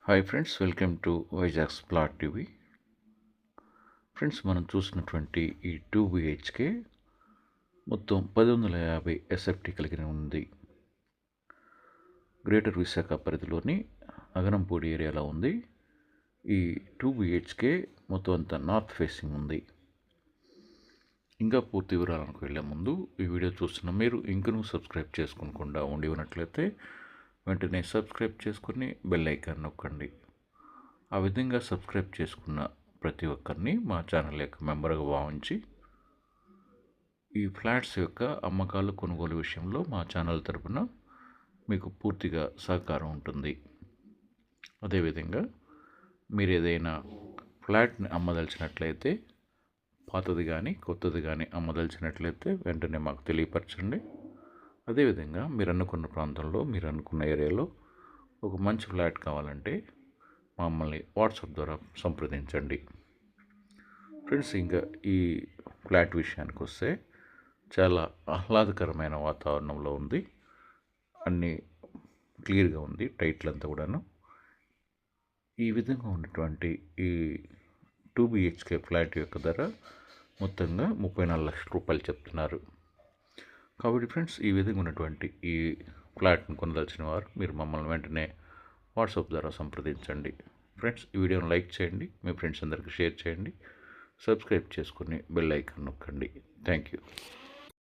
Hi friends, welcome to Vizag plot TV. Friends, మనం చూసినటువంటి ఈ 2 BHK మొత్తం 1050 ఎస్ఎఫ్టీ కలిగి ఉంది. గ్రేటర్ విశాఖ పరిధిలోని అగనంపూడి ఏరియాలో ఉంది. ఈ 2 BHK మొత్తం అంతా నార్త్ ఫేసింగ్ ఉంది. ఇంకా పూర్తి వివరాలకు వెళ్ళే ముందు ఈ వీడియో చూస్తున్న మీరు ఇంకనూ సబ్స్క్రైబ్ చేసుకోకుండా ఉండి ఉన్నట్లయితే వెంటనే సబ్స్క్రైబ్ చేసుకుని బెల్ ఐకాన్ నొక్కండి. ఆ విధంగా సబ్స్క్రైబ్ చేసుకున్న ప్రతి ఒక్కరిని మా ఛానల్ యొక్క మెంబర్గా భావించి ఈ ఫ్లాట్స్ యొక్క అమ్మకాలు కొనుగోలు విషయంలో మా ఛానల్ తరపున మీకు పూర్తిగా సహకారం ఉంటుంది. అదేవిధంగా మీరు ఏదైనా ఫ్లాట్ని అమ్మదలిచినట్లయితే, పాతది కానీ కొత్తది కానీ అమ్మదలిచినట్లయితే వెంటనే మాకు తెలియపరచండి. అదేవిధంగా మీరు అనుకున్న ప్రాంతంలో, మీరు అనుకున్న ఏరియాలో ఒక మంచి ఫ్లాట్ కావాలంటే మమ్మల్ని వాట్సాప్ ద్వారా సంప్రదించండి. ఫ్రెండ్స్, ఇంకా ఈ ఫ్లాట్ విషయానికి వస్తే చాలా ఆహ్లాదకరమైన వాతావరణంలో ఉంది. అన్నీ క్లియర్గా ఉంది, టైటిల్ అంతా కూడాను. ఈ విధంగా ఉన్నటువంటి ఈ 2 BHK ఫ్లాట్ యొక్క ధర మొత్తంగా 34 లక్షల రూపాయలు చెప్తున్నారు. కాబట్టి ఫ్రెండ్స్, ఈ విధంగా ఉన్నటువంటి ఈ ఫ్లాట్ని కొనదలిచిన వారు మీరు మమ్మల్ని వెంటనే వాట్సాప్ ద్వారా సంప్రదించండి. ఫ్రెండ్స్, ఈ వీడియోని లైక్ చేయండి, మీ ఫ్రెండ్స్ అందరికీ షేర్ చేయండి, సబ్స్క్రైబ్ చేసుకుని బెల్ ఐకాన్ నొక్కండి. Thank you.